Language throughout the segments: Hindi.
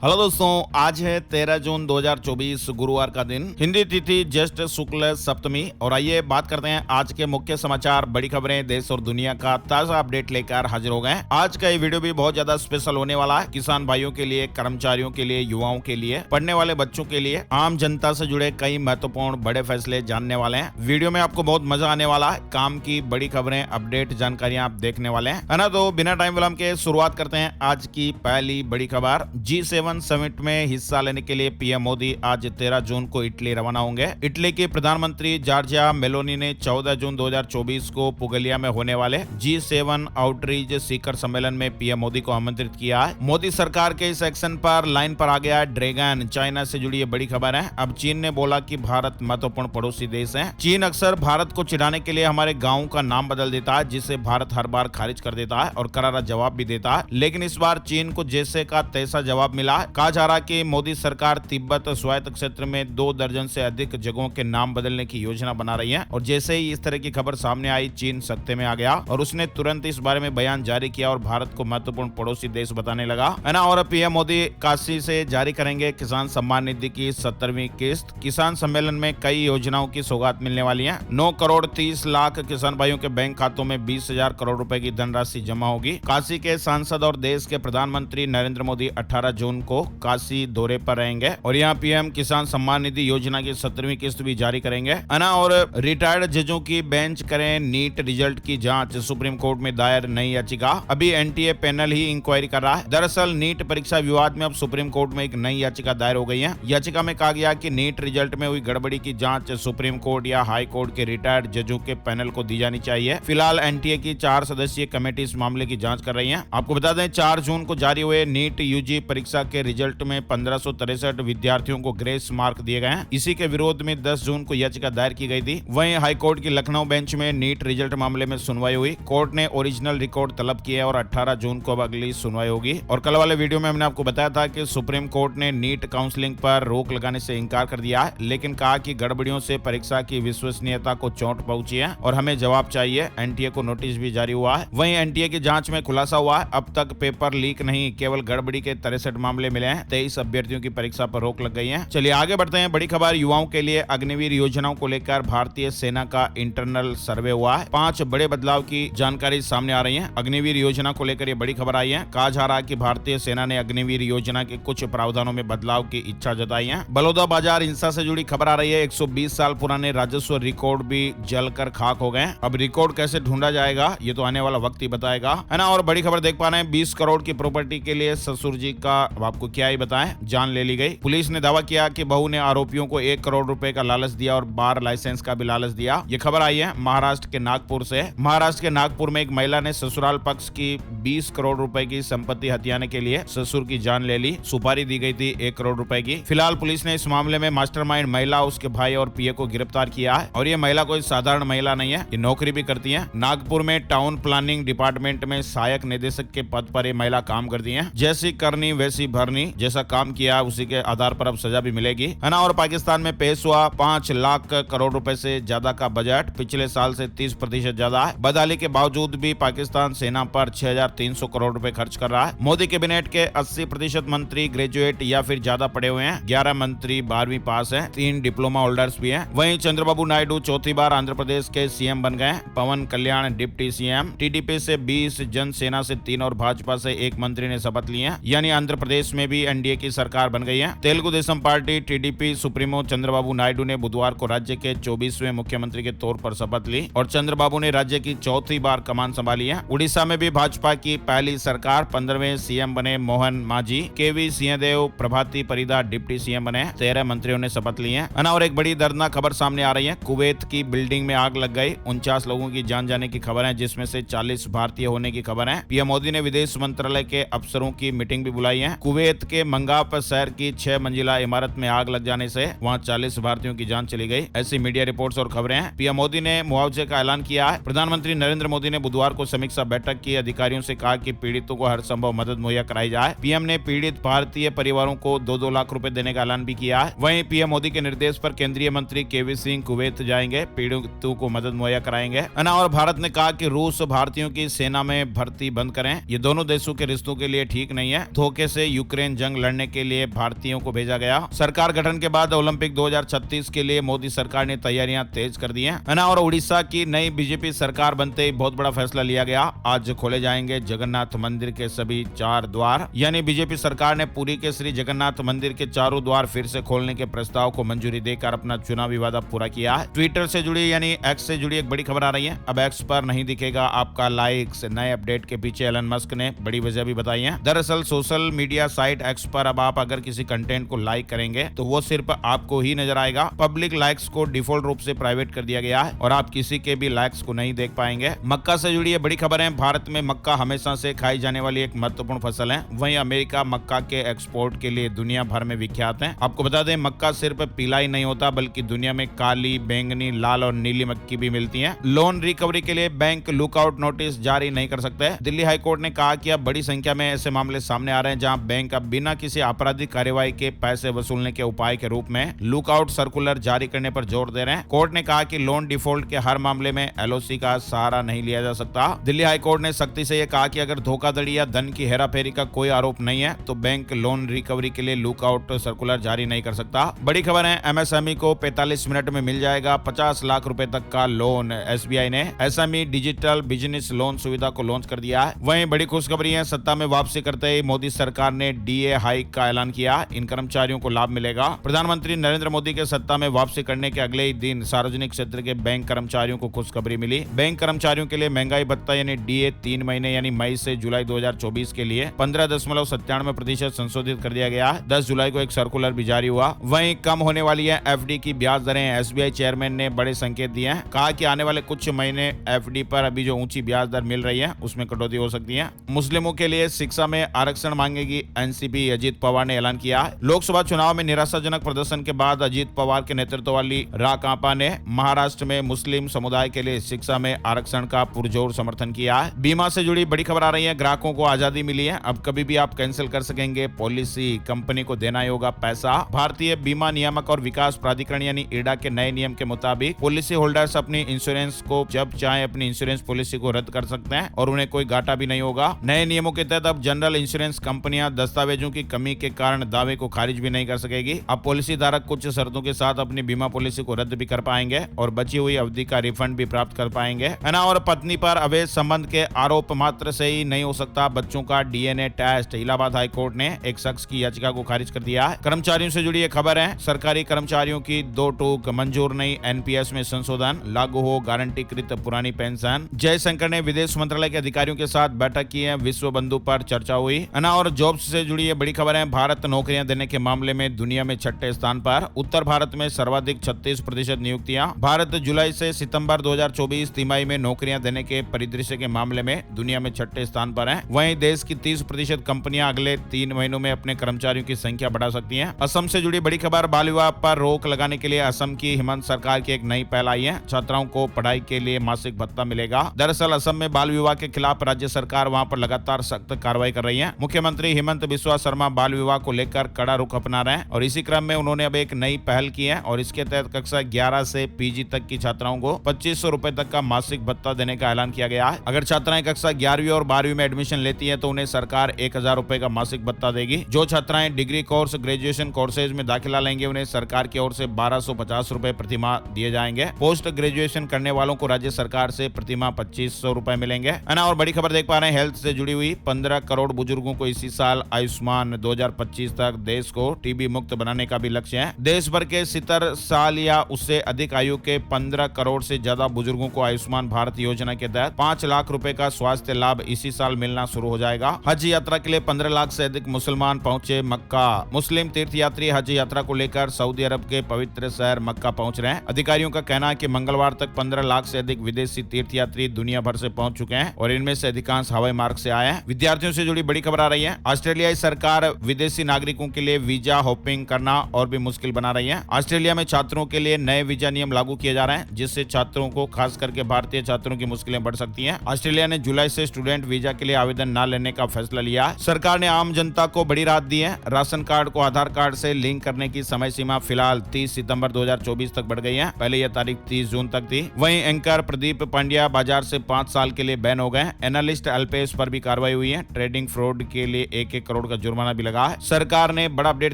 हेलो दोस्तों, आज है 13 जून 2024 गुरुवार का दिन। हिंदी तिथि ज्येष्ठ शुक्ल सप्तमी। और आइए बात करते हैं आज के मुख्य समाचार, बड़ी खबरें, देश और दुनिया का ताजा अपडेट लेकर हाजिर हो गए हैं। आज का ये वीडियो भी बहुत ज्यादा स्पेशल होने वाला है। किसान भाइयों के लिए, कर्मचारियों के लिए, युवाओं के लिए, पढ़ने वाले बच्चों के लिए, आम जनता से जुड़े कई महत्वपूर्ण बड़े फैसले जानने वाले हैं। वीडियो में आपको बहुत मजा आने वाला है। काम की बड़ी खबरें, अपडेट, जानकारियां आप देखने वाले हैं, है ना। तो बिना टाइम विलंब के शुरुआत करते हैं आज की पहली बड़ी खबर। G7 समिट में हिस्सा लेने के लिए पीएम मोदी आज 13 जून को इटली रवाना होंगे। इटली के प्रधानमंत्री जॉर्जिया मेलोनी ने 14 जून 2024 को पुगलिया में होने वाले G7 आउटरीच शिखर सम्मेलन में पीएम मोदी को आमंत्रित किया है। मोदी सरकार के इस एक्शन पर लाइन पर आ गया है ड्रैगन। चाइना से जुड़ी ये बड़ी खबर है। अब चीन ने बोला कि भारत महत्वपूर्ण पड़ोसी देश है। चीन अक्सर भारत को चिढ़ाने के लिए हमारे गाँव का नाम बदल देता है, जिसे भारत हर बार खारिज कर देता है और करारा जवाब भी देता है। लेकिन इस बार चीन को जैसे का तैसा जवाब मिला। कहा जा रहा कि मोदी सरकार तिब्बत स्वायत्त क्षेत्र में 2 दर्जन से अधिक जगहों के नाम बदलने की योजना बना रही है। और जैसे ही इस तरह की खबर सामने आई, चीन सत्ते में आ गया और उसने तुरंत इस बारे में बयान जारी किया और भारत को महत्वपूर्ण पड़ोसी देश बताने लगा, है ना। और पीएम मोदी काशी से जारी करेंगे किसान सम्मान निधि की 70वीं किस्त। किसान सम्मेलन में कई योजनाओं की सौगात मिलने वाली है। 9 करोड़ 30 लाख किसान भाइयों के बैंक खातों में 20,000 करोड़ रुपए की धनराशि जमा होगी। काशी के सांसद और देश के प्रधानमंत्री नरेंद्र मोदी 18 जून को काशी दौरे पर रहेंगे और यहाँ पीएम किसान सम्मान निधि योजना की 70वीं किस्त भी जारी करेंगे, है ना। और रिटायर्ड जजों की बेंच करें नीट रिजल्ट की जांच। सुप्रीम कोर्ट में दायर नई याचिका। अभी एनटीए पैनल ही इंक्वायरी कर रहा है। दरअसल नीट परीक्षा विवाद में अब सुप्रीम कोर्ट में एक नई याचिका दायर हो गई है। याचिका में कहा गया कि नीट रिजल्ट में हुई गड़बड़ी की जांच सुप्रीम कोर्ट या हाई कोर्ट के रिटायर्ड जजों के पैनल को दी जानी चाहिए। फिलहाल एनटीए की 4 सदस्यीय कमेटी इस मामले की जांच कर रही है। आपको बता दें, 4 जून को जारी हुए नीट यूजी परीक्षा के रिजल्ट में 1563 विद्यार्थियों को ग्रेस मार्क दिए गए हैं। इसी के विरोध में 10 जून को याचिका दायर की गई थी। वहीं हाईकोर्ट की लखनऊ बेंच में नीट रिजल्ट मामले में सुनवाई हुई। कोर्ट ने ओरिजिनल रिकॉर्ड तलब किया और 18 जून को अब अगली सुनवाई होगी। और कल वाले वीडियो में हमने आपको बताया था कि सुप्रीम कोर्ट ने नीट काउंसलिंग पर रोक लगाने से इंकार कर दिया है, लेकिन कहा कि गड़बड़ियों से परीक्षा की विश्वसनीयता को चोट पहुंची है और हमें जवाब चाहिए। एनटीए को नोटिस भी जारी हुआ है। वहीं एनटीए की जांच में खुलासा हुआ है, अब तक पेपर लीक नहीं, केवल गड़बड़ी के 63 मामले मिले हैं। 23 अभ्यर्थियों की परीक्षा पर रोक लग गई है। चलिए आगे बढ़ते हैं। बड़ी खबर, युवाओं के लिए अग्निवीर योजनाओं को लेकर भारतीय सेना का इंटरनल सर्वे हुआ है। 5 बड़े बदलाव की जानकारी सामने आ रही है। अग्निवीर योजना को लेकर ये बड़ी खबर आई है। कहा जा रहा है कि भारतीय सेना ने अग्निवीर योजना के कुछ प्रावधानों में बदलाव की इच्छा जताई है। बलौदाबाजार हिंसा से जुड़ी खबर आ रही है। 120 साल पुराने राजस्व रिकॉर्ड भी जलकर खाक हो गए। अब रिकॉर्ड कैसे ढूंढा जाएगा, ये तो आने वाला वक्त ही बताएगा, है ना। और बड़ी खबर देख पा रहे हैं, 20 करोड़ की प्रॉपर्टी के लिए ससुर जी का, अब आपको क्या ही बताएं, जान ले ली गई। पुलिस ने दावा किया कि बहू ने आरोपियों को 1 करोड़ रुपए का लालच दिया और बार लाइसेंस का भी लालच दिया। ये खबर आई है महाराष्ट्र के नागपुर से। महाराष्ट्र के नागपुर में एक महिला ने ससुराल पक्ष की 20 करोड़ रुपए की संपत्ति हथियाने के लिए ससुर की जान ले ली। सुपारी दी गई थी 1 करोड़ रुपए की। फिलहाल पुलिस ने इस मामले में मास्टरमाइंड महिला, उसके भाई और पीए को गिरफ्तार किया है। और ये महिला कोई साधारण महिला नहीं है, ये नौकरी भी करती है। नागपुर में टाउन प्लानिंग डिपार्टमेंट में सहायक निदेशक के पद पर ये महिला काम करती है। जैसी करनी वैसी भरनी, जैसा काम किया उसी के आधार पर अब सजा भी मिलेगी, है ना। और पाकिस्तान में पेश हुआ 5 लाख करोड़ रुपए से ज्यादा का बजट, पिछले साल से 30% ज्यादा है। बदहाली के बावजूद भी पाकिस्तान सेना पर 6,300 करोड़ रुपए खर्च कर रहा है। मोदी कैबिनेट के 80% मंत्री ग्रेजुएट या फिर ज्यादा पढ़े हुए हैं। 11 मंत्री 12वीं पास हैं, 3 डिप्लोमा होल्डर्स भी हैं। वहीं चंद्रबाबू नायडू चौथी बार आंध्र प्रदेश के सीएम बन गए। पवन कल्याण डिप्टी सीएम। टीडीपी से 20, जनसेना से 3 और भाजपा से 1 मंत्री ने शपथ ली है। यानी आंध्र प्रदेश में भी एनडीए की सरकार बन गई है। Telugu Desam party TDP supremo Chandrababu Naidu ने बुधवार को राज्य के 24वें मुख्यमंत्री के तौर पर शपथ ली और चंद्रबाबू ने राज्य की चौथी बार कमान संभाली है। उड़ीसा में भी भाजपा की पहली सरकार, 15वें सीएम बने मोहन मांझी। केवी सिंहदेव प्रभाती परिदा डिप्टी सीएम बने। 13 मंत्रियों ने शपथ ली है। और एक बड़ी दर्दनाक खबर सामने आ रही है। कुवैत की बिल्डिंग में आग लग गई। 49 लोगों की जान जाने की खबर है, जिसमें से 40 भारतीय होने की खबर है। पीएम मोदी ने विदेश मंत्रालय के अफसरों की मीटिंग भी बुलाई है। कुवैत के मंगाप शहर की 6 मंजिला इमारत में आग लग जाने से वहां 40 भारतीयों की जान चली गई। ऐसी मीडिया रिपोर्ट्स और खबरें हैं। पीएम मोदी ने मुआवजे का ऐलान किया है। प्रधानमंत्री नरेंद्र मोदी ने बुधवार को समीक्षा बैठक की। अधिकारियों से कहा कि पीड़ितों को हर संभव मदद मुहैया कराई जाए। पीएम ने पीड़ित भारतीय परिवारों को 2-2 लाख रुपए देने का ऐलान भी किया है। वहीं पीएम मोदी के निर्देश पर केंद्रीय मंत्री केवी सिंह कुवैत जाएंगे, पीड़ितों को मदद मुहैया कराएंगे। और भारत ने कहा कि रूस भारतीयों की सेना में भर्ती बंद करें। ये दोनों देशों के रिश्तों के लिए ठीक नहीं है। धोखे से यूक्रेन जंग लड़ने के लिए भारतीयों को भेजा गया। सरकार गठन के बाद ओलंपिक 2036 के लिए मोदी सरकार ने तैयारियां तेज कर दी हैं, है ना। और उड़ीसा की नई बीजेपी सरकार बनते ही बहुत बड़ा फैसला लिया गया। आज खोले जाएंगे जगन्नाथ मंदिर के सभी 4 द्वार, यानी बीजेपी सरकार ने पुरी के श्री जगन्नाथ मंदिर के चारों द्वार फिर से खोलने के प्रस्ताव को मंजूरी देकर अपना चुनावी वादा पूरा किया है। ट्विटर से जुड़ी यानी एक्स से जुड़ी एक बड़ी खबर आ रही है। अब एक्स पर नहीं दिखेगा आपका लाइक्स। नए अपडेट के पीछे एलन मस्क ने बड़ी वजह भी बताई है। दरअसल सोशल मीडिया साइट एक्स पर अब आप अगर किसी कंटेंट को लाइक करेंगे तो वो सिर्फ आपको ही नजर आएगा। पब्लिक लाइक्स को डिफॉल्ट रूप से प्राइवेट कर दिया गया है और आप किसी के भी लाइक्स को नहीं देख पाएंगे। मक्का से जुड़ी ये बड़ी खबर है। भारत में मक्का हमेशा से खाई जाने वाली एक महत्वपूर्ण फसल है। वहीं अमेरिका मक्का के एक्सपोर्ट के लिए दुनिया भर में विख्यात है। आपको बता दें, मक्का सिर्फ पीला ही नहीं होता बल्कि दुनिया में काली, बैंगनी, लाल और नीली मक्की भी मिलती है। लोन रिकवरी के लिए बैंक लुकआउट नोटिस जारी नहीं कर सकते। दिल्ली हाईकोर्ट ने कहा कि अब बड़ी संख्या में ऐसे मामले सामने आ रहे हैं जहां बैंक अब बिना किसी आपराधिक कार्यवाही के पैसे वसूलने के उपाय के रूप में लुकआउट सर्कुलर जारी करने पर जोर दे रहे हैं। कोर्ट ने कहा कि लोन डिफॉल्ट के हर मामले में एलओसी का सहारा नहीं लिया जा सकता। दिल्ली हाईकोर्ट ने सख्ती से यह कहा कि अगर धोखाधड़ी या धन की हेराफेरी का कोई आरोप नहीं है तो बैंक लोन रिकवरी के लिए लुकआउट सर्कुलर जारी नहीं कर सकता। बड़ी खबर है, एमएसएमई को 45 मिनट में मिल जाएगा 50 लाख रुपए तक का लोन। एसबीआई ने एसएमई डिजिटल बिजनेस लोन सुविधा को लॉन्च कर दिया है। वहीं बड़ी खुशखबरी है, सत्ता में वापसी करते ही मोदी सरकार ने डीए हाइक का ऐलान किया। इन कर्मचारियों को लाभ मिलेगा। प्रधानमंत्री नरेंद्र मोदी के सत्ता में वापसी करने के अगले ही दिन सार्वजनिक क्षेत्र के बैंक कर्मचारियों को खुशखबरी मिली। बैंक कर्मचारियों के लिए महंगाई भत्ता यानी डीए 3 महीने यानी मई से जुलाई 2024 के लिए 15.97% संशोधित कर दिया गया है। 10 जुलाई को एक सर्कुलर भी जारी हुआ। वहीं कम होने वाली है एफडी की ब्याज दरें। एसबीआई चेयरमैन ने बड़े संकेत दिए हैं। कहा कि आने वाले कुछ महीने एफडी पर अभी जो ऊंची ब्याज दर मिल रही है उसमें कटौती हो सकती है। मुस्लिमों के लिए शिक्षा में आरक्षण मांगेगी एनसीपी। अजीत पवार ने ऐलान किया। लोकसभा चुनाव में निराशाजनक प्रदर्शन के बाद अजीत पवार के नेतृत्व वाली राकांपा ने महाराष्ट्र में मुस्लिम समुदाय के लिए शिक्षा में आरक्षण का पुरजोर समर्थन किया है। बीमा से जुड़ी बड़ी खबर आ रही है। ग्राहकों को आजादी मिली है। अब कभी भी आप कैंसिल कर सकेंगे पॉलिसी। कंपनी को देना ही होगा पैसा। भारतीय बीमा नियामक और विकास प्राधिकरण यानी इरडा के नए नियम के मुताबिक पॉलिसी होल्डर्स अपनी इंश्योरेंस को जब चाहे अपनी इंश्योरेंस पॉलिसी को रद्द कर सकते हैं और उन्हें कोई घाटा भी नहीं होगा। नए नियमों के तहत अब जनरल इंश्योरेंस कंपनियां दस्तावेजों की कमी के कारण दावे को खारिज भी नहीं कर सकेगी। अब पॉलिसी धारक कुछ शर्तों के साथ अपनी बीमा पॉलिसी को रद्द भी कर पाएंगे और बची हुई अवधि का रिफंड भी प्राप्त कर पाएंगे, है ना। और पत्नी पर अवैध संबंध के आरोप मात्र से ही नहीं हो सकता बच्चों का डीएनए टेस्ट। इलाहाबाद हाईकोर्ट ने एक शख्स की याचिका को खारिज कर दिया है। कर्मचारियों से जुड़ी एक खबर है। सरकारी कर्मचारियों की 2 टूक मंजूर नहीं। एनपीएस में संशोधन लागू हो। गारंटीकृत पुरानी पेंशन। जयशंकर ने विदेश मंत्रालय के अधिकारियों के साथ बैठक की है। विश्व बंधु पर चर्चा हुई, है ना। और जॉब्स से जुड़ी बड़ी खबर है। भारत नौकरियां देने के मामले में दुनिया में 6ठे स्थान पर। उत्तर भारत में सर्वाधिक 36% नियुक्तियां। भारत जुलाई से सितंबर 2024 तिमाही में नौकरियां देने के परिदृश्य के मामले में दुनिया में 6ठे स्थान पर है। वहीं देश की 30% कंपनियां अगले 3 महीनों में अपने कर्मचारियों की संख्या बढ़ा सकती हैं। असम से जुड़ी बड़ी खबर। बाल विवाह पर रोक लगाने के लिए असम की हिमंत सरकार की एक नई पहल आई है। छात्राओं को पढ़ाई के लिए मासिक भत्ता मिलेगा। दरअसल असम में बाल विवाह के खिलाफ राज्य सरकार वहां पर लगातार सख्त कार्रवाई कर रही है। मुख्यमंत्री हिमंत बिस्वा शर्मा बाल विवाह को लेकर कड़ा रुख अपना रहे हैं और इसी क्रम में उन्होंने अब एक नई पहल की है और इसके तहत कक्षा 11 से पीजी तक की छात्राओं को 2500 रुपए तक का मासिक भत्ता देने का ऐलान किया गया है। अगर छात्राएं कक्षा 11वीं और 12वीं में एडमिशन लेती हैं तो उन्हें सरकार 1000 रुपए का मासिक भत्ता देगी। जो छात्राएं डिग्री कोर्स, ग्रेजुएशन कोर्सेज में दाखिला लेंगे उन्हें सरकार की ओर से 1250 रुपए प्रतिमाह दिए जाएंगे। पोस्ट ग्रेजुएशन करने वालों को राज्य सरकार से प्रतिमाह 2500 रुपए मिलेंगे, है ना। और बड़ी खबर देख पा रहे हैं हेल्थ से जुड़ी हुई। 15 करोड़ बुजुर्गों को इसी साल आयुष्मान 2025 तक देश को टीबी मुक्त बनाने का भी लक्ष्य है। देश भर के 70 साल या उससे अधिक आयु के 15 करोड़ से ज्यादा बुजुर्गों को आयुष्मान भारत योजना के तहत 5 लाख रुपए का स्वास्थ्य लाभ इसी साल मिलना शुरू हो जाएगा। हज यात्रा के लिए 15 लाख से अधिक मुसलमान पहुंचे मक्का। मुस्लिम तीर्थयात्री हज यात्रा को लेकर सऊदी अरब के पवित्र शहर मक्का पहुंच रहे हैं। अधिकारियों का कहना है कि मंगलवार तक 15 लाख से अधिक विदेशी तीर्थयात्री दुनिया भर से पहुंच चुके हैं और इनमें से अधिकांश हवाई मार्ग से आए हैं। विद्यार्थियों से जुड़ी बड़ी खबर आ रही है। ऑस्ट्रेलियाई सरकार विदेशी नागरिकों के लिए वीजा हॉपिंग करना और भी मुश्किल बना रही है। ऑस्ट्रेलिया में छात्रों के लिए नए वीजा नियम लागू किए जा रहे हैं जिससे छात्रों को, खास करके भारतीय छात्रों की मुश्किलें बढ़ सकती हैं। ऑस्ट्रेलिया ने जुलाई से स्टूडेंट वीजा के लिए आवेदन न लेने का फैसला लिया। सरकार ने आम जनता को बड़ी राहत दी है। राशन कार्ड को आधार कार्ड से लिंक करने की समय सीमा फिलहाल 30 सितंबर 2024 तक बढ़ गई है। पहले यह तारीख 30 जून तक थी। वहीं एंकर प्रदीप पांड्या बाजार से 5 साल के लिए बैन हो गए। एनालिस्ट अल्पेश पर भी कार्रवाई हुई है। ट्रेडिंग फ्रॉड के लिए 1-1 करोड़ करोड़ का जुर्माना भी लगा है। सरकार ने बड़ा अपडेट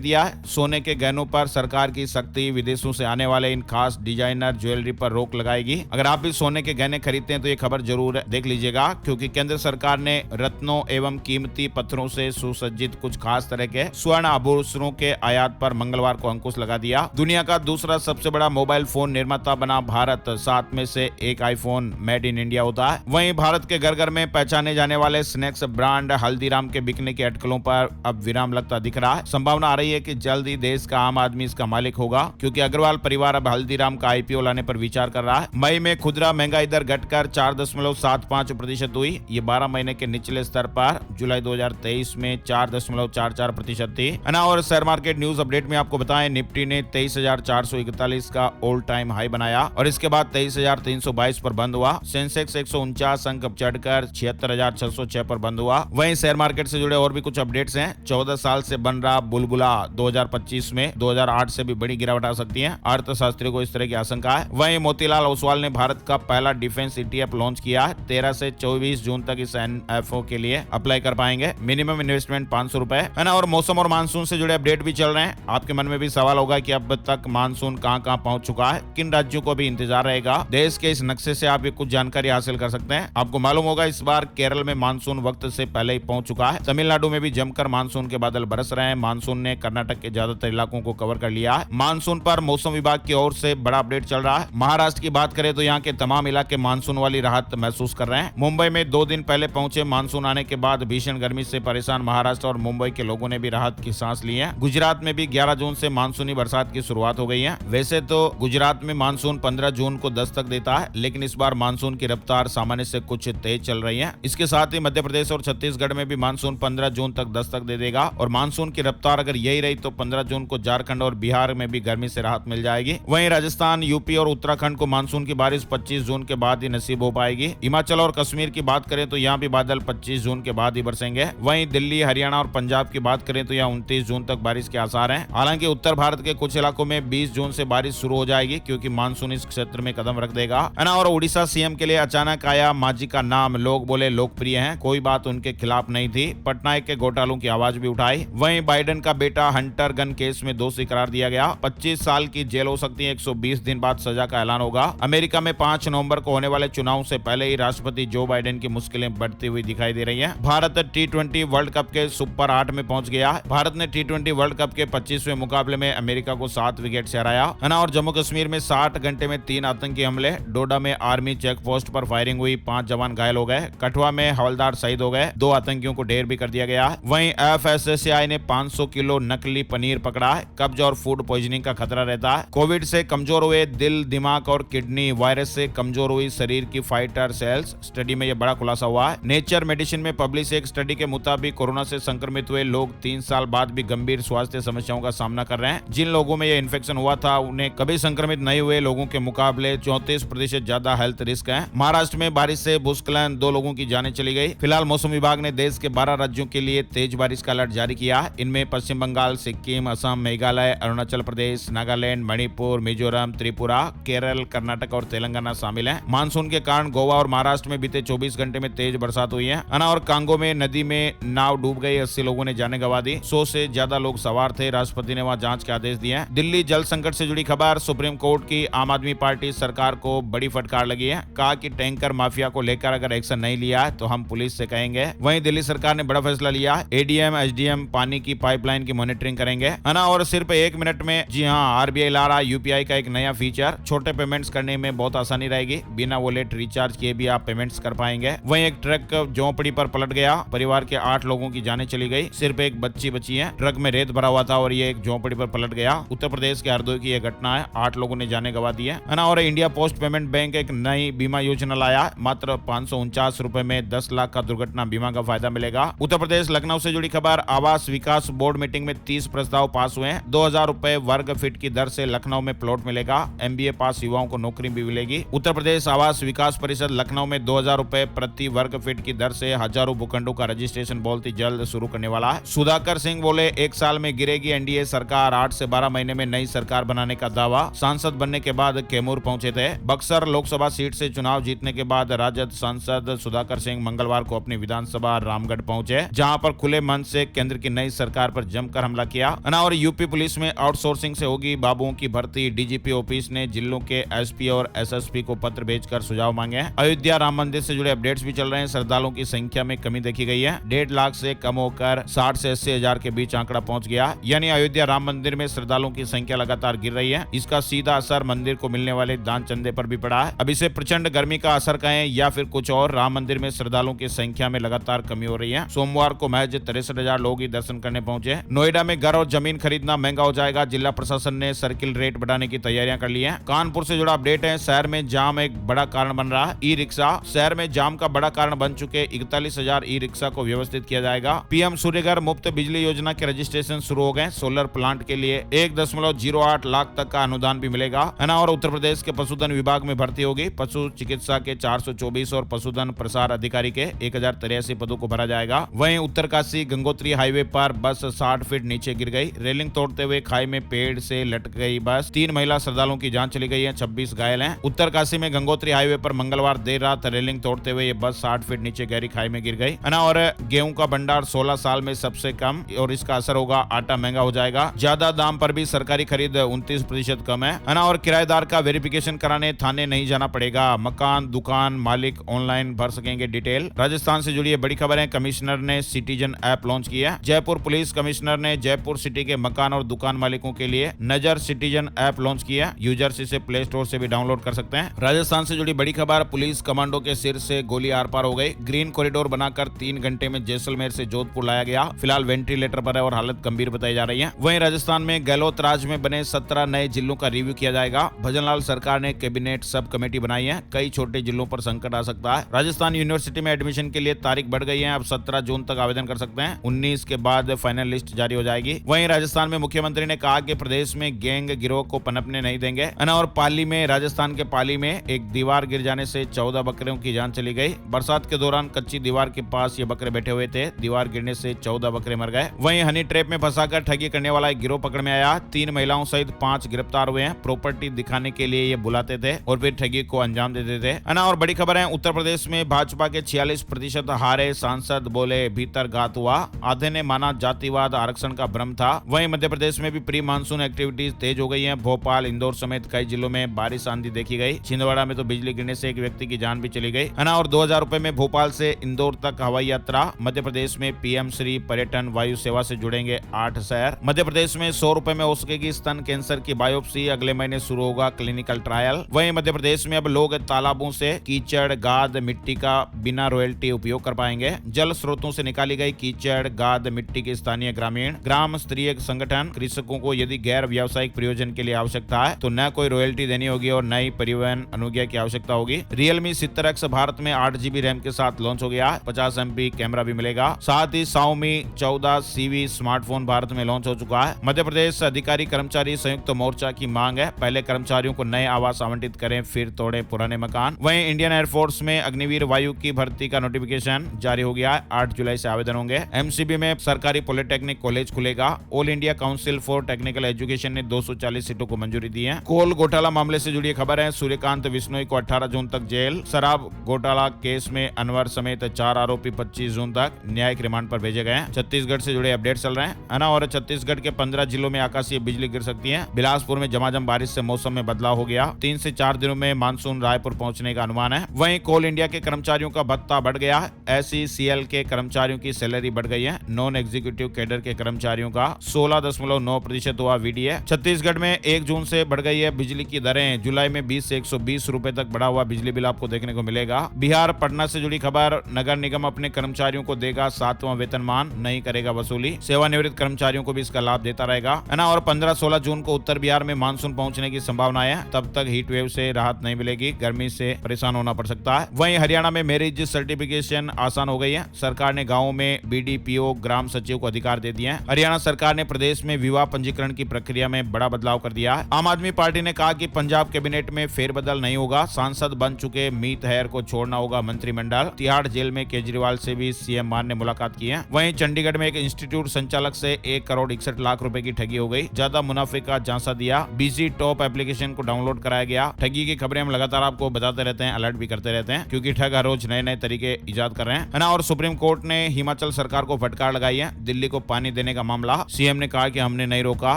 दिया है। सोने के गहनों पर सरकार की सख्ती, विदेशों से आने वाले इन खास डिजाइनर ज्वेलरी पर रोक लगाएगी। अगर आप भी सोने के गहने खरीदते हैं तो ये खबर जरूर देख लीजिएगा, क्योंकि केंद्र सरकार ने रत्नों एवं कीमती पत्थरों से सुसज्जित कुछ खास तरह के स्वर्ण आभूषणों के आयात पर मंगलवार को अंकुश लगा दिया। दुनिया का दूसरा सबसे बड़ा मोबाइल फोन निर्माता बना भारत। 7 में से एक आईफोन मेड इन इंडिया होता है। वहीं भारत के घर घर में पहचाने जाने वाले स्नैक्स ब्रांड हल्दीराम के बिकने के अटकलों पर अब विराम लगता दिख रहा है। संभावना आ रही है कि जल्द ही देश का आम आदमी इसका मालिक होगा, क्योंकि अग्रवाल परिवार अब हल्दीराम का आईपीओ लाने पर विचार कर रहा है। मई में खुदरा महंगाई दर घटकर 4.75% हुई। ये 12 महीने के निचले स्तर पर जुलाई 2023 में 4.44% थी। और शेयर मार्केट न्यूज अपडेट में आपको बताएं, निफ्टी ने 23,441 का ऑल टाइम हाई बनाया और इसके बाद 23,322 पर बंद हुआ। सेंसेक्स 149 अंक चढ़कर 76,606 पर बंद हुआ। वहीं शेयर मार्केट से जुड़े और भी कुछ अपडेट्स हैं। 14 साल से बन रहा बुलबुला 2025 में 2008 से भी बड़ी गिरावट आ सकती है। अर्थशास्त्रियों को इस तरह की आशंका है। वहीं मोतीलाल ओसवाल ने भारत का पहला डिफेंस ईटीएफ लॉन्च किया है। 13 से 24 जून तक इस एनएफओ के लिए अप्लाई कर पाएंगे। मिनिमम इन्वेस्टमेंट 500 रुपए है ना। और मौसम और मानसून से जुड़े अपडेट भी चल रहे हैं। आपके मन में भी सवाल होगा कि अब तक मानसून कहां-कहां पहुंच चुका है, किन राज्यों को भी इंतजार रहेगा। देश के इस नक्शे से आप भी कुछ जानकारी हासिल कर सकते हैं। आपको मालूम होगा इस बार केरल में मानसून वक्त से पहले ही पहुंच चुका है। तमिलनाडु में भी जमकर मानसून के बादल बरस रहे हैं। मानसून ने कर्नाटक के ज्यादातर इलाकों को कवर कर लिया है। मानसून पर मौसम विभाग की ओर से बड़ा अपडेट चल रहा है। महाराष्ट्र की बात करें तो यहाँ के तमाम इलाके मानसून वाली राहत महसूस कर रहे हैं। मुंबई में 2 दिन पहले पहुंचे मानसून आने के बाद भीषण गर्मी से परेशान महाराष्ट्र और मुंबई के लोगों ने भी राहत की सांस ली है। गुजरात में भी 11 जून से मानसूनी बरसात की शुरुआत हो गई है। वैसे तो गुजरात में मानसून 15 जून को दस्तक देता है, लेकिन इस बार मानसून की रफ्तार सामान्य से कुछ तेज चल रही है। इसके साथ ही मध्य प्रदेश और छत्तीसगढ़ में भी मानसून 15 जून तक दस्तक दे देगा और मानसून की रफ्तार अगर यही रही तो 15 जून को झारखंड और बिहार में भी गर्मी से राहत मिल जाएगी। वहीं राजस्थान, यूपी और उत्तराखंड को मानसून की बारिश 25 जून के बाद ही नसीब हो पाएगी। हिमाचल और कश्मीर की बात करें तो यहाँ भी बादल 25 जून के बाद ही बरसेंगे। वहीं दिल्ली, हरियाणा और पंजाब की बात करें तो यहाँ 29 जून तक बारिश के आसार हैं। हालांकि उत्तर भारत के कुछ इलाकों में 20 जून से बारिश शुरू हो जाएगी, क्योंकि मानसून इस क्षेत्र में कदम रख देगा। और उड़ीसा सीएम के लिए अचानक आया मांझी का नाम। लोग बोले लोकप्रिय हैं, कोई बात उनके खिलाफ नहीं थी। पटनायक के घोटालों की आवाज भी उठाई। वहीं बाइडेन का बेटा हंटर गन केस में दोषी करार दिया गया। 25 साल की जेल हो सकती है। 120 दिन बाद सजा का ऐलान होगा। अमेरिका में 5 नवंबर को होने वाले चुनाव से पहले ही राष्ट्रपति जो बाइडेन की मुश्किलें बढ़ती हुई दिखाई दे रही हैं। भारत T20 वर्ल्ड कप के सुपर 8 में पहुंच गया। भारत ने T20 वर्ल्ड कप के 25वें मुकाबले में अमेरिका को 7 विकेट से हराया। और जम्मू कश्मीर में 60 घंटे में 3 आतंकी हमले। डोडा में आर्मी चेक पोस्ट पर फायरिंग हुई, 5 जवान घायल हो गए। कठुआ में हवलदार शहीद हो गए। 2 आतंकियों को ढेर भी कर दिया गया। वहीं FSSAI ने 500 किलो नकली पनीर पकड़ा है। कब्ज और फूड पॉइजनिंग का खतरा रहता है। कोविड से कमजोर हुए दिल, दिमाग और किडनी, वायरस से कमजोर हुई शरीर की फाइटर सेल्स। स्टडी में यह बड़ा खुलासा हुआ है। नेचर मेडिसिन में पब्लिश एक स्टडी के मुताबिक कोरोना से संक्रमित हुए लोग 3 साल बाद भी गंभीर स्वास्थ्य समस्याओं का सामना कर रहे हैं। जिन लोगों में यह इन्फेक्शन हुआ था उन्हें कभी संक्रमित नहीं हुए लोगों के मुकाबले 34% ज्यादा हेल्थ रिस्क है। महाराष्ट्र में बारिश से भूस्खलन, 2 लोगों की जानें चली गई। फिलहाल मौसम विभाग ने देश के 12 राज्यों के लिए तेज बारिश का अलर्ट जारी किया। इनमें पश्चिम बंगाल, सिक्किम, असम, मेघालय, अरुणाचल प्रदेश, नागालैंड, मणिपुर, मिजोरम, त्रिपुरा, केरल, कर्नाटक और तेलंगाना शामिल है। मानसून के कारण गोवा और महाराष्ट्र में बीते 24 घंटे में तेज बरसात हुई है। और कांगो में नदी में नाव डूब गई, 80 लोगों ने जाने गंवा दी। 100 से ज्यादा लोग सवार थे। राष्ट्रपति ने वहां जांच के आदेश दिए। दिल्ली जल संकट से जुड़ी खबर। सुप्रीम कोर्ट की आम आदमी पार्टी सरकार को बड़ी फटकार लगी है। कहा कि टैंकर माफिया को लेकर अगर एक्शन नहीं लिया है तो हम पुलिस से कहेंगे। वहीं दिल्ली सरकार ने बड़ा फैसला लिया। ADM, SDM पानी की पाइपलाइन की मॉनिटरिंग करेंगे, है ना। और सिर्फ 1 मिनट में, जी हाँ, RBI ला रहा UPI का एक नया फीचर। छोटे पेमेंट्स करने में बहुत आसानी रहेगी। बिना वॉलेट रिचार्ज किए भी आप पेमेंट्स कर पाएंगे। वहीं एक ट्रक झोंपड़ी पर पलट गया। परिवार के 8 लोगों की जानें चली गई। सिर्फ एक बच्ची बची है। ट्रक में रेत भरा हुआ था और ये एक झोंपड़ी पर पलट गया। उत्तर प्रदेश के हरदोई की यह घटना है। 8 लोगों ने जाने गंवा दी है ना। और इंडिया पोस्ट पेमेंट बैंक एक नई बीमा योजना लाया। मात्र 549 रुपए में 10 लाख का दुर्घटना बीमा का फायदा मिलेगा। उत्तर प्रदेश लखनऊ से जुड़ी खबर। आवास विकास बोर्ड मीटिंग में 30 प्रस्ताव पास हुए हैं। 2000 रुपए वर्ग फीट की दर से लखनऊ में प्लॉट मिलेगा। MBA पास युवाओं को नौकरी भी मिलेगी। उत्तर प्रदेश आवास विकास परिषद लखनऊ में 2000 रुपए प्रति वर्ग फीट की दर से हजारों भूखंडों का रजिस्ट्रेशन बहुत ही जल्द शुरू करने वाला है। सुधाकर सिंह बोले 1 साल में गिरेगी NDA सरकार। 8 से 12 महीने में नई सरकार बनाने का दावा। सांसद बनने के बाद कैमूर पहुंचे थे। बक्सर लोकसभा सीट से चुनाव जीतने के बाद राजद सांसद सुधाकर सिंह मंगलवार को अपनी विधानसभा रामगढ़ पहुंचे, जहां पर खुले खुले मन से केंद्र की नई सरकार पर जमकर हमला किया। और यूपी पुलिस में आउटसोर्सिंग से होगी बाबुओं की भर्ती। डीजीपी ऑफिस ने जिलों के एसपी और एसएसपी को पत्र भेजकर सुझाव मांगे हैं। अयोध्या राम मंदिर से जुड़े अपडेट्स भी चल रहे हैं। श्रद्धालुओं की संख्या में कमी देखी गई है। 1.5 लाख से कम होकर 60 से 80 हजार के बीच आंकड़ा पहुंच गया। यानी अयोध्या राम मंदिर में श्रद्धालुओं की संख्या लगातार गिर रही है। इसका सीधा असर मंदिर को मिलने वाले दान चंदे पर भी पड़ा है। अब इसे प्रचंड गर्मी का असर कहें या फिर कुछ और, राम मंदिर में श्रद्धालुओं की संख्या में लगातार कमी हो रही है। सोमवार को महज 63,000 लोग ही दर्शन करने पहुंचे। नोएडा में घर और जमीन खरीदना महंगा हो जाएगा। जिला प्रशासन ने सर्किल रेट बढ़ाने की तैयारियां कर ली है। कानपुर से जुड़ा अपडेट है। शहर में जाम एक बड़ा कारण बन रहा है। ई रिक्शा शहर में जाम का बड़ा कारण बन चुके 41,000 ई रिक्शा को व्यवस्थित किया जाएगा। पीएम सूर्यघर मुफ्त बिजली योजना के रजिस्ट्रेशन शुरू हो गए। सोलर प्लांट के लिए 1.08 लाख तक का अनुदान भी मिलेगा। और उत्तर प्रदेश के पशुधन विभाग में भर्ती होगी। पशु चिकित्सा के 424 और पशुधन प्रसार अधिकारी के 1083 पदों को भरा जाएगा। वहीं उत्तरकाशी गंगोत्री हाईवे पर बस 60 फीट नीचे गिर गई। रेलिंग तोड़ते हुए खाई में पेड़ से लटक गई बस। 3 महिला श्रद्धालुओं की जान चली गई है, 26 घायल हैं। उत्तरकाशी में गंगोत्री हाईवे पर मंगलवार देर रात रेलिंग तोड़ते हुए ये बस 60 फीट नीचे गहरी खाई में गिर गई। और गेहूं का भंडार 16 साल में सबसे कम, और इसका असर होगा, आटा महंगा हो जाएगा। ज्यादा दाम पर भी सरकारी खरीद 29% कम है। और किराएदार का वेरिफिकेशन कराने थाने नहीं जाना पड़ेगा। मकान दुकान मालिक ऑनलाइन भर सकेंगे डिटेल। राजस्थान से जुड़ी बड़ी खबर है। कमिश्नर ने सिटीजन ऐप लॉन्च किया। जयपुर पुलिस कमिश्नर ने जयपुर सिटी के मकान और दुकान मालिकों के लिए नजर सिटीजन ऐप लॉन्च किया। यूजर्स इसे प्ले स्टोर से भी डाउनलोड कर सकते हैं। राजस्थान से जुड़ी बड़ी खबर। पुलिस कमांडो के सिर से गोली आर पार हो गई। ग्रीन कॉरिडोर बनाकर 3 घंटे में जैसलमेर से जोधपुर लाया गया। फिलहाल वेंटिलेटर पर है और हालत गंभीर बताई जा रही है। वहीं राजस्थान में गहलोत राज में बने 17 नए जिलों का रिव्यू किया जाएगा। भजनलाल सरकार ने कैबिनेट सब कमेटी बनाई है। कई छोटे जिलों पर संकट आ सकता है। राजस्थान यूनिवर्सिटी में एडमिशन के लिए तारीख बढ़ गई है। अब 17 जून तक आवेदन कर सकते हैं। 19 के बाद फाइनल लिस्ट जारी हो जाएगी। वहीं राजस्थान में मुख्यमंत्री ने कहा कि प्रदेश में गैंग गिरोह को पनपने नहीं देंगे। और पाली में, राजस्थान के पाली में एक दीवार गिर जाने से 14 बकरियों की जान चली गई। बरसात के दौरान कच्ची दीवार के पास ये बकरे बैठे हुए थे। दीवार गिरने से 14 बकरे मर गए। वहीं हनी ट्रैप में फंसाकर ठगी करने वाला एक गिरोह पकड़ में आया। 3 महिलाओं सहित 5 गिरफ्तार हुए हैं। प्रॉपर्टी दिखाने के लिए ये बुलाते थे और फिर ठगी को अंजाम देते थे। और बड़ी खबर है। उत्तर प्रदेश में भाजपा के 46% हारे सांसद बोले भीतर घात हुआ। आधे ने माना जातिवाद आरक्षण का भ्रम था। वहीं मध्य प्रदेश में भी प्री मानसून एक्टिविटीज तेज हो गई है। भोपाल इंदौर समेत कई जिलों में बारिश आंधी देखी गई। छिंदवाड़ा में तो बिजली गिरने से एक व्यक्ति की जान भी चली गई। और 2,000 रुपए में भोपाल से इंदौर तक हवाई यात्रा। मध्य प्रदेश में पीएम श्री पर्यटन वायु सेवा से जुड़ेंगे 8 शहर। मध्य प्रदेश में 100 रुपए में हो सकेगी स्तन कैंसर की बायोप्सी। अगले महीने शुरू होगा क्लिनिकल ट्रायल। वहीं मध्य प्रदेश में अब लोग तालाबों से कीचड़ गाद मिट्टी का बिना रॉयल्टी उपयोग कर पाएंगे। जल स्रोतों से निकाली गई कीचड़ गाद मिट्टी के स्थानीय ग्रामीण ग्राम स्तरीय संगठन कृषकों को यदि गैर व्यावसायिक प्रयोजन के लिए आवश्यकता है तो न कोई रॉयल्टी देनी होगी और न ही परिवहन अनुज्ञा की आवश्यकता होगी। Realme 70X भारत में 8GB रैम के साथ लॉन्च हो गया। 50 MP कैमरा भी मिलेगा। साथ ही Xiaomi 14 CV स्मार्टफोन भारत में लॉन्च हो चुका है। मध्य प्रदेश अधिकारी कर्मचारी संयुक्त मोर्चा की मांग है, पहले कर्मचारियों को नए आवास आवंटित करें फिर तोड़े पुराने मकान। वहीं इंडियन एयरफोर्स में अग्निवीर वायु की भर्ती का नोटिफिकेशन जारी हो गया है। 8 जुलाई से आवेदन होंगे। MCB में सरकारी पॉलिटेक्निक कॉलेज खुलेगा। All India council for technical education ने 240 सीटों को मंजूरी दी है। कोल घोटाला मामले से जुड़ी खबर है। सूर्यकांत बिश्नोई को 18 जून तक जेल। शराब घोटाला केस में अनवर समेत 4 आरोपी 25 जून तक न्यायिक रिमांड पर भेजे गए हैं। छत्तीसगढ़ से जुड़े अपडेट चल रहे हैं और छत्तीसगढ़ के 15 जिलों में आकाशीय बिजली गिर सकती है। बिलासपुर में झमाझम बारिश से मौसम में बदलाव हो गया। 3 से 4 दिनों में मानसून रायपुर पहुंचने का अनुमान है। वहीं कोल इंडिया के कर्मचारियों का भत्ता बढ़ गया। SECL के कर्मचारियों की सैलरी बढ़ गई है। नॉन एग्जीक्यूटिव कैडर के कर्मचारियों का 16.9% हुआ VDA। छत्तीसगढ़ में 1 जून से बढ़ गई है बिजली की दरें। जुलाई में 20 से 120 रुपए तक बढ़ा हुआ बिजली बिल आपको देखने को मिलेगा। बिहार पटना से जुड़ी खबर। नगर निगम अपने कर्मचारियों को देगा 7वां वेतनमान, नहीं करेगा वसूली। सेवानिवृत्त कर्मचारियों को भी इसका लाभ देता रहेगा। और 15-16 जून को उत्तर बिहार में मानसून पहुंचने की संभावना है। तब तक हीट वेव से राहत नहीं मिलेगी, गर्मी से परेशान होना पड़ सकता है। वहीं हरियाणा में मैरिज सर्टिफिकेशन आसान हो गई है। सरकार ने गाँव में BDPO ग्राम सचिव को अधिकार दे दिए हैं। हरियाणा सरकार ने प्रदेश में विवाह पंजीकरण की प्रक्रिया में बड़ा बदलाव कर दिया है। आम आदमी पार्टी ने कहा कि पंजाब कैबिनेट में फेरबदल नहीं होगा। सांसद बन चुके मीत हैर को छोड़ना होगा मंत्रिमंडल। तिहाड़ जेल में केजरीवाल से भी CM मान ने मुलाकात की है। वहीं चंडीगढ़ में एक इंस्टीट्यूट संचालक से 1 करोड़ 61 लाख रुपए की ठगी हो गई। ज्यादा मुनाफे का झांसा दिया। बिजी टॉप एप्लीकेशन को डाउनलोड कराया गया। ठगी की खबरें हम लगातार आपको बताते रहते हैं, अलर्ट भी करते रहते हैं, क्योंकि ठग हर रोज नए नए तरीके इजाद कर रहे हैं। और सुप्रीम कोर्ट ने हिमाचल सरकार को फटकार लगाई है। दिल्ली को पानी देने का मामला, सीएम ने कहा कि हमने नहीं रोका।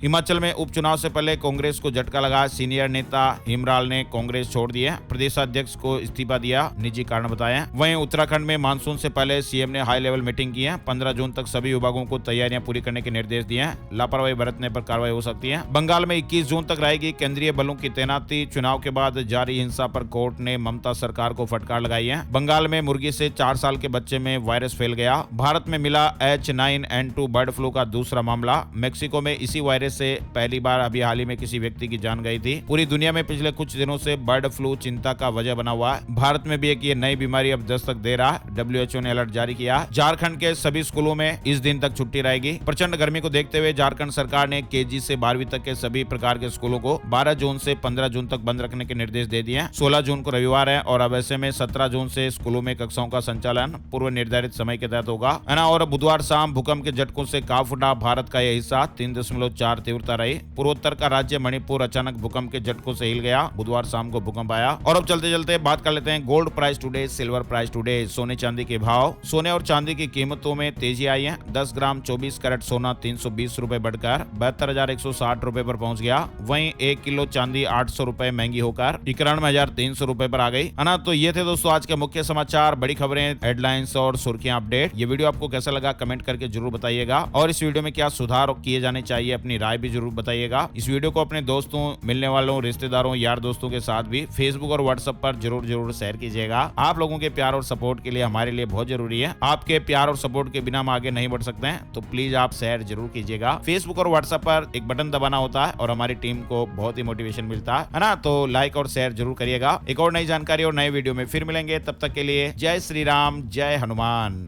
हिमाचल में उपचुनाव से पहले कांग्रेस को झटका लगा, सीनियर नेता हिमराल ने कांग्रेस छोड़ दी है। प्रदेश अध्यक्ष को इस्तीफा दिया, निजी कारण बताया। वहीं उत्तराखंड में मानसून से पहले सीएम ने हाई लेवल मीटिंग की है। 15 जून तक सभी विभागों को तैयारियां पूरी करने के निर्देश दिए हैं। लापरवाही बरतने पर कार्रवाई हो सकती है। बंगाल में 21 जून तक रहेगी केंद्रीय बलों की तैनाती। चुनाव के बाद जारी हिंसा पर कोर्ट ने ममता सरकार को फटकार लगाई है। बंगाल में मुर्गी से 4 साल के बच्चे में वायरस फैल गया। भारत में मिला H9N2 बर्ड फ्लू का दूसरा मामला। मेक्सिको में इसी वायरस से पहली बार अभी हाल ही में किसी व्यक्ति की जान गई थी। पूरी दुनिया में पिछले कुछ दिनों से बर्ड फ्लू चिंता का वजह बना हुआ है। भारत में भी एक ये नई बीमारी अब दस्तक दे रहा है। WHO ने अलर्ट जारी किया। झारखंड के सभी स्कूलों में इस दिन तक छुट्टी रहेगी। प्रचंड गर्मी को देखते हुए झारखंड सरकार ने KG से 12वीं तक के सभी प्रकार के स्कूलों को 12 जून से 15 जून तक बंद रखने के निर्देश दे दिए हैं। 16 जून को रविवार है और अब ऐसे में 17 जून से स्कूलों में कक्षाओं का संचालन पूर्व निर्धारित समय के तहत होगा, है ना। और बुधवार शाम भूकंप के झटकों से कांप उठा भारत का यह हिस्सा। 3.4 तीव्रता रही। पूर्वोत्तर का राज्य मणिपुर अचानक भूकंप के झटकों से हिल गया। बुधवार शाम को भूकंप आया। और अब चलते चलते बात कर लेते हैं gold price today, silver price today, सोने चांदी के भाव। सोने और चांदी की कीमतों में तेजी आई है। 10 ग्राम 24 कैरेट सोना 320 रुपए बढ़कर 72,160 रुपए पर पहुंच गया। वहीं 1 किलो चांदी 800 रुपए महंगी होकर 91,300 रुपए पर आ गई, है ना। तो ये थे दोस्तों आज के मुख्य समाचार, बड़ी खबरें, हेडलाइंस और सुर्खियां, अपडेट। ये वीडियो आपको कैसा लगा कमेंट करके जरूर बताइएगा और इस वीडियो में क्या सुधार किए जाने चाहिए अपनी राय भी जरूर बताइएगा। इस वीडियो को अपने दोस्तों, मिलने वालों, रिश्तेदारों, यार दोस्तों के साथ भी फेसबुक और व्हाट्सएप पर जरूर शेयर कीजिएगा। आप लोगों के प्यार और सपोर्ट के लिए हमारे लिए बहुत जरूरी है। आपके प्यार और सपोर्ट के बिना हम आगे नहीं बढ़ सकते हैं, तो प्लीज आप शेयर जरूर कीजिएगा। फेसबुक और व्हाट्सएप पर एक बटन दबाना होता है और हमारी टीम को बहुत ही मोटिवेशन मिलता है ना। तो लाइक और शेयर जरूर करिएगा। एक और नई जानकारी और नए वीडियो में फिर मिलेंगे, तब तक के लिए जय श्री राम, जय हनुमान।